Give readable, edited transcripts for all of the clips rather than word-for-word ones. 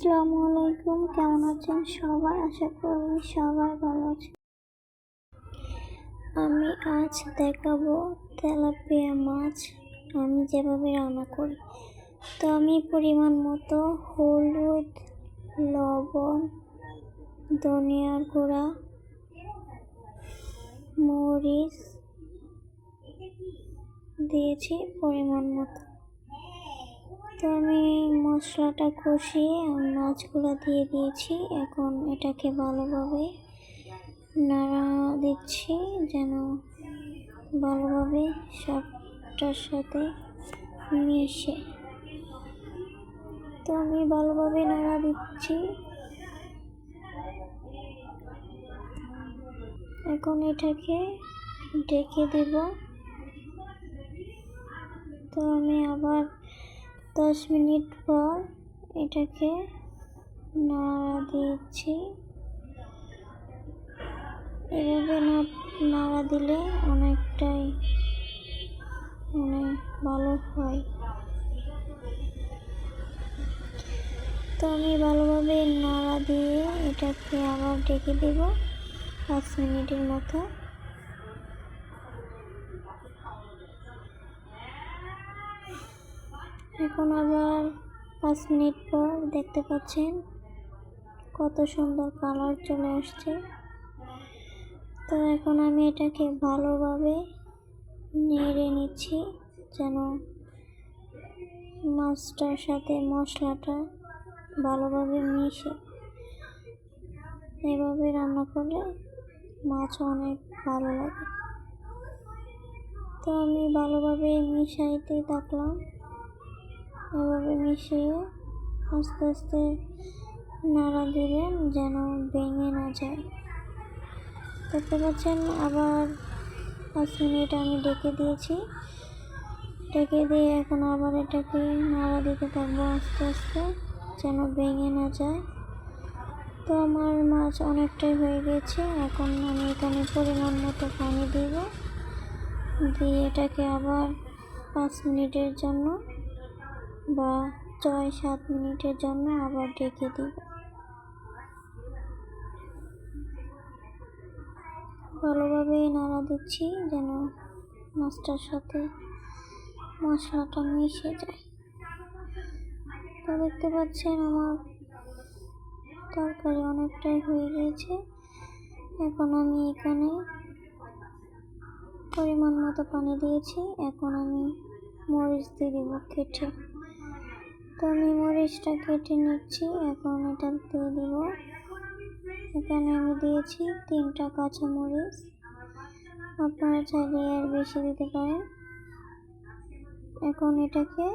আসসালামু আলাইকুম, কেমন আছেন সবাই? আশা করি সবাই ভালো আছেন। আমি আজ দেখাবো তেলাপিয়া মাছ আমি যেভাবে রান্না করি। তো আমি পরিমাণ মতো হলুদ, লবণ, ধনিয়ার গুঁড়া, মরিচ দিয়েছি পরিমাণ মতো। তো আমি মশলাটা কষিয়ে আমি মাছগুলো দিয়ে দিয়েছি। এখন এটাকে ভালোভাবে নাড়া দিচ্ছি যেন ভালোভাবে সবটার সাথে মিশে। তো আমি ভালোভাবে নাড়া দিচ্ছি। এখন এটাকে ঢেকে দেব। তো আমি আবার 10 মিনিট পর এটাকে নাড়া দিচ্ছি। এভাবে নাড়া দিলে অনেকটাই ভালো হয়। তো আমি ভালোভাবে নাড়া দিয়ে এটাকে আবার ঢেকে দেব 5 মিনিটের মতো। এখন আবার 5 মিনিট পর দেখতে পাচ্ছেন কত সুন্দর কালার চলে আসছে। তো এখন আমি এটাকে ভালোভাবে নেড়ে নিচ্ছি যেন মাছটার সাথে মশলাটা ভালোভাবে মিশে। এভাবে রান্না করলে মাছ অনেক ভালো লাগে। তো আমি ভালোভাবে মিশাইতে থাকলাম। এভাবে মিশিয়ে আস্তে আস্তে নাড়া দিবেন যেন ভেঙে না যায়। দেখতে পাচ্ছেন আবার 5 মিনিট আমি ঢেকে দিয়েছি। ঢেকে দিয়ে এখন আবার এটাকে নাড়া দিতে থাকবো আস্তে আস্তে যেন ভেঙে না যায়। তো আমার মাছ অনেকটাই হয়ে গেছে। এখন আমি এখানে পরিমাণ মতো পানি দিব, দিয়ে এটাকে আবার 5 মিনিটের জন্য বা 6-7 মিনিটের জন্য আবার ঢেকে দিব। ভালোভাবে নাড়া দিচ্ছি যেন মাছটার সাথে মশলাটা মিশে যায়। তো দেখতে পাচ্ছেন আমার তরকারি অনেকটাই হয়ে গেছে। এখন আমি এখানে পরিমাণ মতো পানি দিয়েছি। এখন আমি মরিচ দিয়ে দেব কেটে। তো আমি মরিচটা কেটে নিচ্ছি। এখন এটা দিয়ে দেব। এখানে আমি দিয়েছি 3টা কাঁচা মরিচ, আপনারা চাইলে আর বেশি দিতে পারেন। এখন এটাকে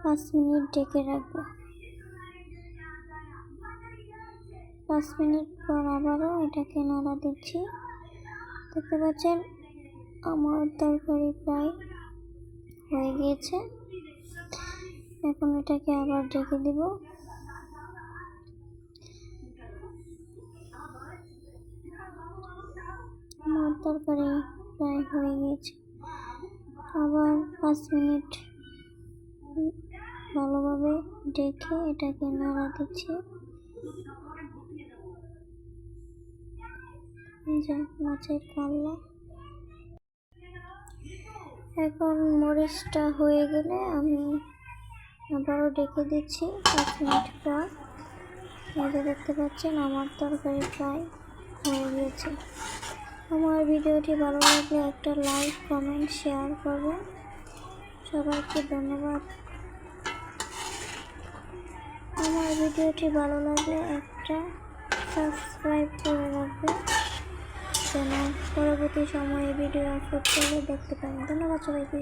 5 মিনিট ঢেকে রাখবো। 5 মিনিট পর আবারও এটাকে নাড়া দিচ্ছি। দেখতে পাচ্ছেন আমার তরকারি প্রায় হয়ে গিয়েছে। এখন এটাকে আবার ঢেকে দিব। আমার তরকারি প্রায় হয়ে গিয়েছে। আবার 5 মিনিট ভালোভাবে ঢেকে এটাকে নাড়া দিচ্ছি। মাছের কাল্লা। এখন মরিচটা হয়ে গেলে আমি আবারও ঢেকে দিচ্ছি 5 মিনিট পর। এই দেখতে পাচ্ছেন আমার তরকারি প্রায় হয়ে গিয়েছে। আমার ভিডিওটি ভালো লাগলে একটা লাইক, কমেন্ট, শেয়ার করবেন। সবাইকে ধন্যবাদ। আমার ভিডিওটি ভালো লাগলে একটা সাবস্ক্রাইব করে রাখবেন যেন পরবর্তী সময়ে ভিডিও আপলোড করলে দেখতে পারেন। ধন্যবাদ সবাইকে।